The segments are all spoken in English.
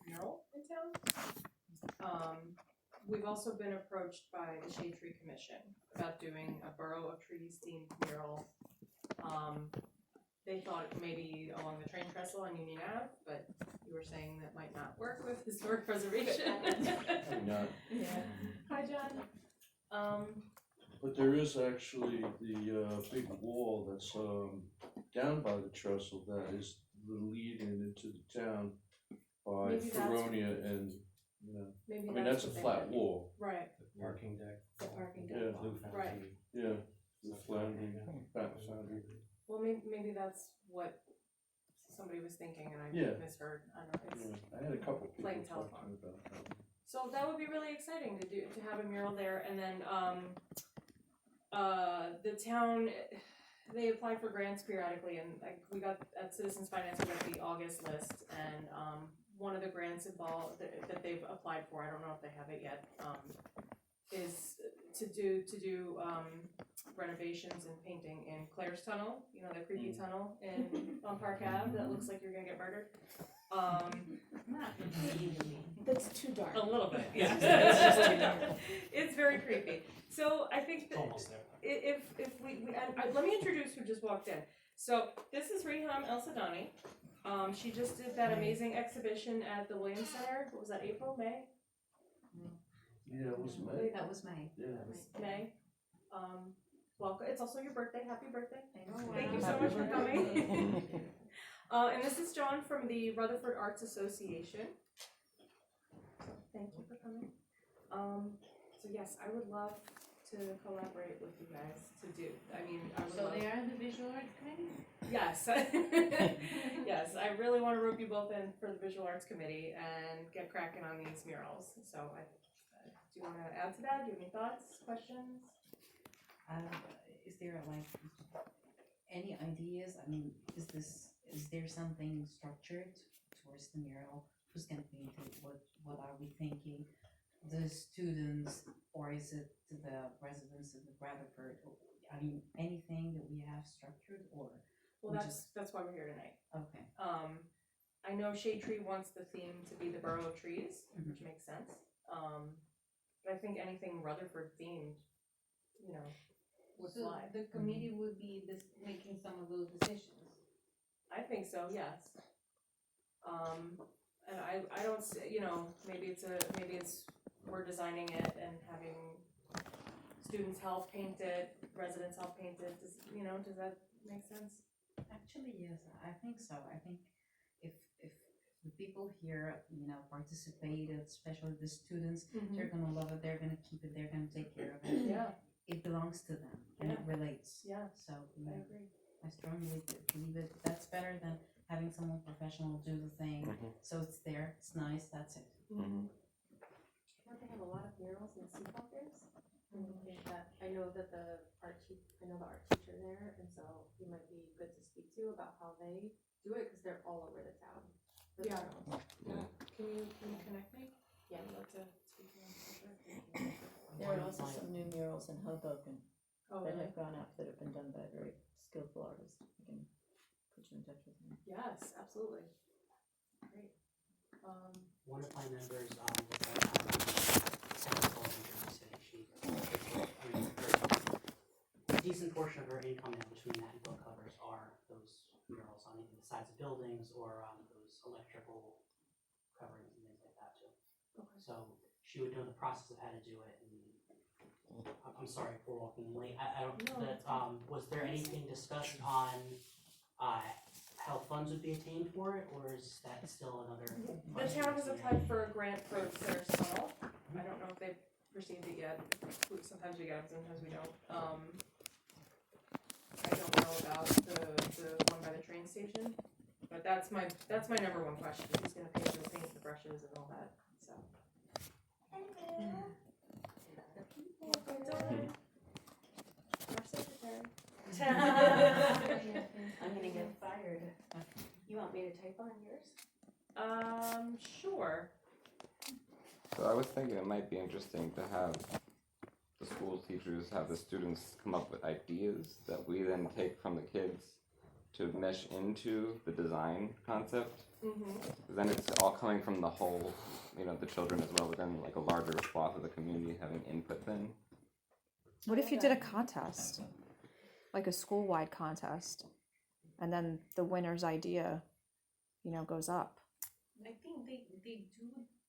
mural in town. We've also been approached by the Shade Tree Commission about doing a Borough of Trees themed mural. They thought maybe along the train trestle on Union Ave, but you were saying that might not work with historic preservation. Probably not. Yeah. Hi, John. But there is actually the big wall that's down by the trestle that is the lead in into the town by Maybe that's- Feronia and, Maybe I mean, that's a what they flat meant. wall. Right, Parking deck. the parking Yeah, deck. the, Right. yeah, the foundry, back foundry. Well, maybe that's what somebody was thinking and I Yeah. misheard. I don't know. It's, Yeah, I had a couple people Playing talk to telephone. me about that. So that would be really exciting to have a mural there, and then the town, they apply for grants periodically, and we got at Citizens Finance, we got the August list, and one of the grants involved that they've applied for, I don't know if they have it yet, is to do renovations and painting in Claire's Tunnel, you know, the creepy tunnel on Park Ave that looks like you're gonna get murdered. That's too dark. A little bit, yeah. It's just too dark. It's very creepy. So I think It's that almost there. if we let me introduce who just walked in. So this is Riham El Sadani. She just did that amazing exhibition at the Williams Center. What was that, April, May? Yeah, it was I May. believe that was May. Yeah. That was May. Welcome. It's also your birthday. Happy birthday. Thank Thank you so Happy much for birthday. coming. And this is John from the Rutherford Arts Association. Thank you for coming. So yes, I would love to collaborate with you guys to do. I mean, I would So love. they are the visual arts committee? Yes, yes, I really want to rope you both in for the Visual Arts Committee and get cracking on these murals. So do you want to add to that? Do you have any thoughts, questions? Is there like any ideas? I mean, is there something structured towards the mural? Who's gonna paint it? What are we thinking? The students, or is it the residents of the Rutherford? I mean, anything that we have structured, or Well, We that's why we're here tonight. okay? I know Shade Tree wants the theme to be the Borough of Trees, which makes sense. But I think anything Rutherford themed, you know, would So fly. the committee would be making some of those decisions. I think so, yes. And I don't see, you know, maybe it's we're designing it and having students help paint it, residents help paint it. Does that make sense? Actually, yes, I think so. I think if the people here, participated, especially the students, they're gonna love it. They're gonna keep it. They're gonna take care of it. Yeah, It belongs to them and it relates. yeah, So I agree. I strongly believe it. That's better than having someone professional do the thing. So it's there. It's nice. That's it. Don't they have a lot of murals in Sleepwalkers? I know that the art teacher there, and so he might be good to speak to about how they do it, because they're all over the town. The Yeah. murals. Can you connect me? Yeah. I'd love to speak to them for sure. There are also some new murals in Hoboken Oh, that really? have gone up that have been done by a very skillful artist. I can put you in touch with him. Yes, absolutely. Great. One of my members, was technical city. She, a decent portion of her income now between that and book covers are those murals on either the sides of buildings or those electrical coverings and things like that too. Okay. So she would know the process of how to do it. And I'm sorry for walking late. I don't. No, That, was there anything discussed on how funds would be attained for it, or is that still another? The town has applied for a grant for Claire's Tunnel. I don't know if they've received it yet. Sometimes we get them, sometimes we don't. I don't know about the one by the train station, but that's my number one question. Who's gonna pay for the paint, the brushes, and all that? So. Our secretary. I'm gonna get fired. You want me to type on yours? Sure. So I was thinking it might be interesting to have the school teachers have the students come up with ideas that we then take from the kids to mesh into the design concept. Mm-hmm. Then it's all coming from the whole, the children as well, but then like a larger swath of the community having input then. What if you did a contest, like a school-wide contest, and then the winner's idea, goes up? I think they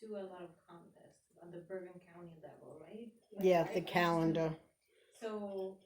do a lot of contests on the Bergen County level, right? Yeah, I- the I- calendar. So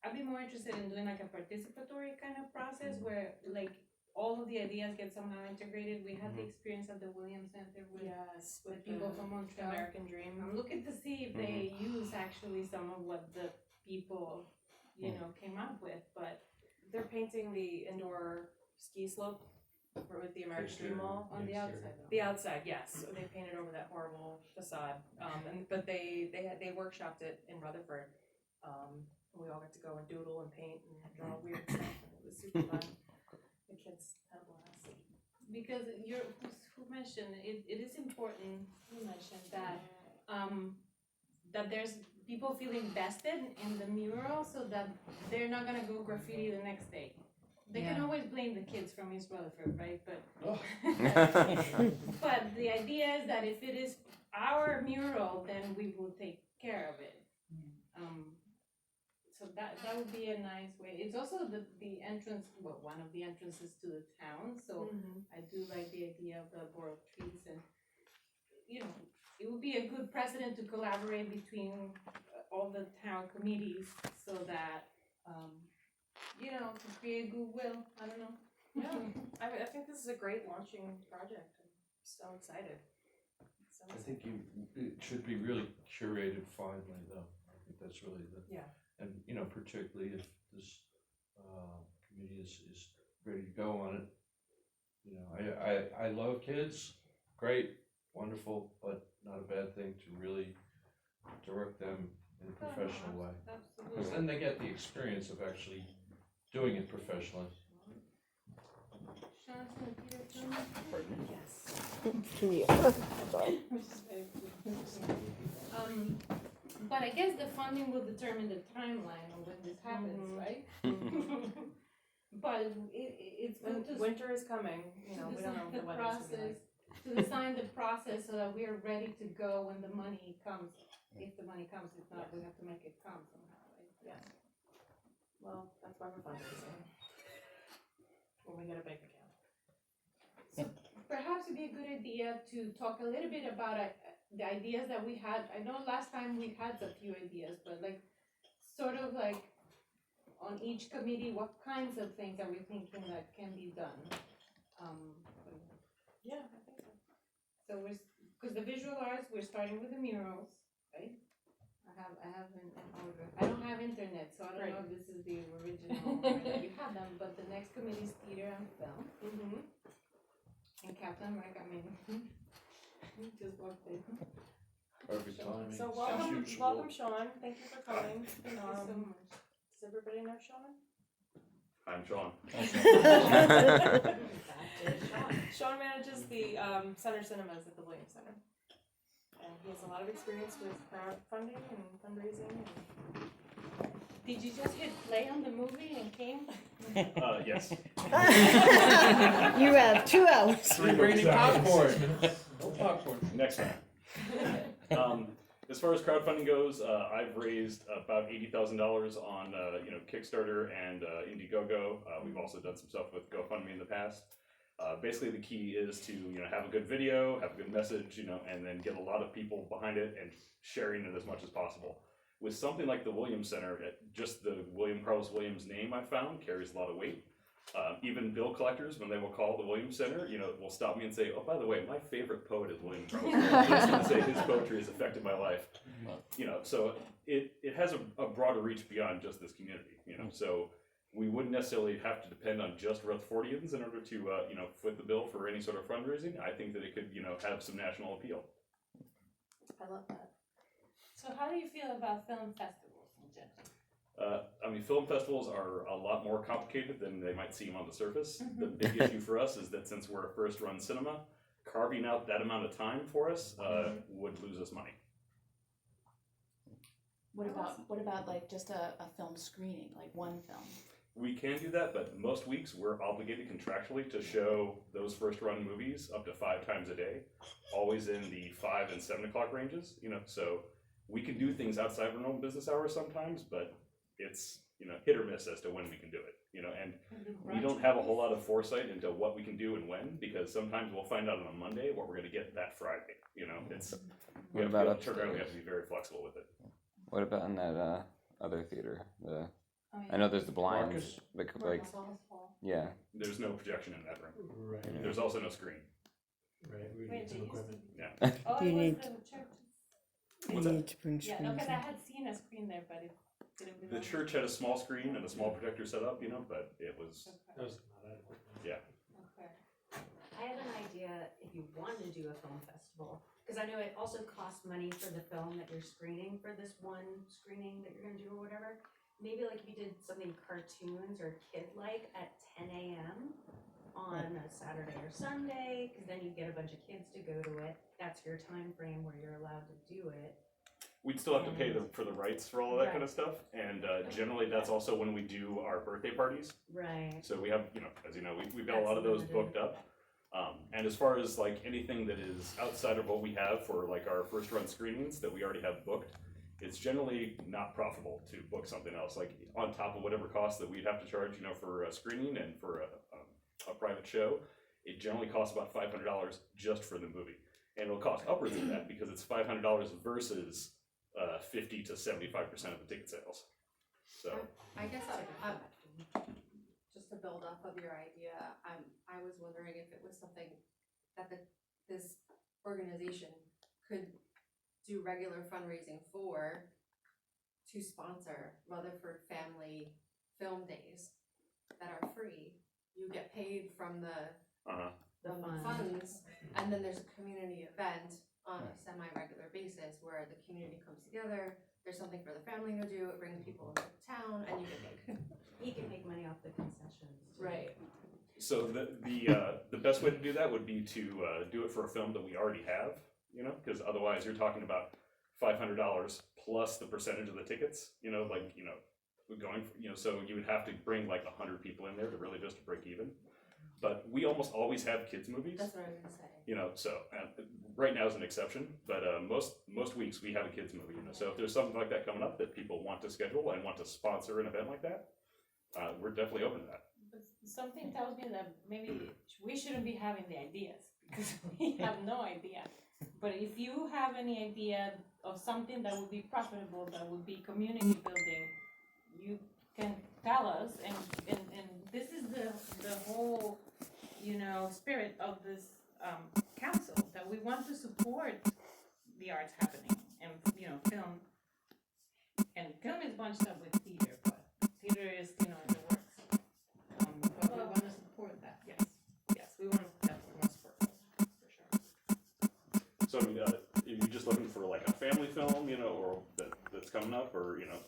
I'd be more interested in doing like a participatory kind of process where like all of the ideas get somehow integrated. We had the experience at the Williams Center with Yes, with with people the from Montreal. American Dream. I'm looking to see if they use actually some of what the people, came up with, but They're painting the indoor ski slope with the American Dream Mall. on the outside though. The outside, yes. So they painted over that horrible facade. But they workshopped it in Rutherford. We all got to go and doodle and paint and draw weird stuff. And it was super fun. The kids had a blast. Because who mentioned it is important. Who mentioned that that there's people feel invested in the mural, so that they're not gonna go graffiti the next day. They can Yeah. always blame the kids from East Rutherford, right? But Oh. but the idea is that if it is our mural, then we will take care of it. So that would be a nice way. It's also the entrance, well, one of the entrances to the town. So I do like the idea of the board of trees, and it would be a good precedent to collaborate between all the town committees, so that to create goodwill. I don't know. Yeah, I think this is a great launching project. I'm so excited. I think it should be really curated finely, though. I think that's really Yeah. And, particularly if this, committee is ready to go on it. I love kids, great, wonderful, but not a bad thing to really direct them in a professional way. Because Absolutely. then they get the experience of actually doing it professionally. Jonathan, Peter, Yes. Can you? Sorry. But I guess the funding will determine the timeline of when this happens, right? But it's When good to winter is coming, we don't know what the weather's gonna be like. to design the process so that we are ready to go when the money comes. If the money comes, if not, we have to make it come somehow, right? Yes. Well, that's why we're fundraising. When we get a bank account. Perhaps it'd be a good idea to talk a little bit about the ideas that we had. I know last time we had a few ideas, but sort of on each committee, what kinds of things are we thinking that can be done? Yeah, I think so. So because the visual arts, we're starting with the murals, right? I have an order. I don't have internet, so I don't know if this is the original order that you have them, but the next committee is theater and film. Mm-hmm. And Captain America, just walked in. Perfect timing. So as welcome, usual. welcome, Sean. Thank you for coming. Thank you so much. Does everybody know Sean? I'm Sean. Sean manages the Center Cinemas at the Williams Center. And he has a lot of experience with crowdfunding and fundraising. Did you just hit play on the movie and came? Yes. You have 2 hours. Bringing popcorn. No popcorn. Next time. As far as crowdfunding goes, I've raised about $80,000 on Kickstarter and Indiegogo. We've also done some stuff with GoFundMe in the past. Basically, the key is to have a good video, have a good message, and then get a lot of people behind it and sharing it as much as possible. With something like the Williams Center, just the William Carlos Williams name I found carries a lot of weight. Even bill collectors, when they will call the Williams Center, will stop me and say, "Oh, by the way, my favorite poet is William Carlos Williams." Just to say his poetry has affected my life. So it has a broader reach beyond just this community. So we wouldn't necessarily have to depend on just Rutherfordians in order to foot the bill for any sort of fundraising. I think that it could have some national appeal. I love that. So how do you feel about film festivals in general? Film festivals are a lot more complicated than they might seem on the surface. The big issue for us is that since we're a first-run cinema, carving out that amount of time for us would lose us money. What about like just a film screening, like one film? We can do that, but most weeks we're obligated contractually to show those first run movies up to 5 times a day, always in the 5 and 7 o'clock ranges, you know, so we can do things outside of our normal business hours sometimes, but it's, you know, hit or miss as to when we can do it, you know, and we don't have a whole lot of foresight into what we can do and when, because sometimes we'll find out on a Monday what we're gonna get that Friday, you know, it's, we What have to be about able to turn around, we have upstairs? to be very flexible with it. What about in that other theater? The Oh, I know there's the blinds, Marcus? like Marcus Hall. yeah. There's no projection in that room, Right, there's also no screen. right, we Wait, need some they used equipment. Yeah. Oh, You it was need- the church. You What's that? need to bring Yeah, no, screens because in. I had seen a screen there, but it didn't belong. The church had a small screen and a small projector set up, you know, but it was, That was not adequate. yeah. Okay. I had an idea if you wanted to do a film festival, because I know it also costs money for the film that you're screening for this one screening that you're gonna do or whatever. Maybe like if you did something cartoons or kid-like at 10 a.m. on a Saturday or Sunday, because then you get a bunch of kids to go to it. That's your time frame where you're allowed to do it. We'd still have to pay for the rights for all of that kind of stuff, and generally that's also when we do our birthday parties. Right. So we have, you know, as you know, we've got a lot of those booked up. And as far as like anything that is outside of what we have for like our first run screenings that we already have booked, it's generally not profitable to book something else, like on top of whatever costs that we'd have to charge, you know, for a screening and for a private show. It generally costs about $500 just for the movie, and it'll cost upwards of that because it's $500 versus 50 to 75% of the ticket sales. So I guess just to build off of your idea, I was wondering if it was something that this organization could do regular fundraising for to sponsor Rutherford Family Film Days that are free. You get paid from the funds, and then there's a community event on a semi-regular basis where the community comes together. There's something for the family to do. It brings people into town, and you can make money off the concessions. Right. So the best way to do that would be to do it for a film that we already have, you know, because otherwise you're talking about $500 plus the percentage of the tickets, you know, like, you know, going, you know, so you would have to bring like 100 people in there to really just to break even. But we almost always have kids movies. That's what I was gonna say. You know, so right now is an exception, but most weeks we have a kids movie. You know, so if there's something like that coming up that people want to schedule and want to sponsor an event like that, we're definitely open to that. But something tells me that maybe we shouldn't be having the ideas because we have no idea. But if you have any idea of something that would be profitable, that would be community building, you can tell us. And this is the whole, you know, spirit of this council, that we want to support the arts happening and, you know, film. And film is bunched up with theater, but theater is, you know, in the works. But we want to support that. Yes, yes, we want to support those, for sure. So I mean, if you're just looking for like a family film, you know, or that's coming up, or you know,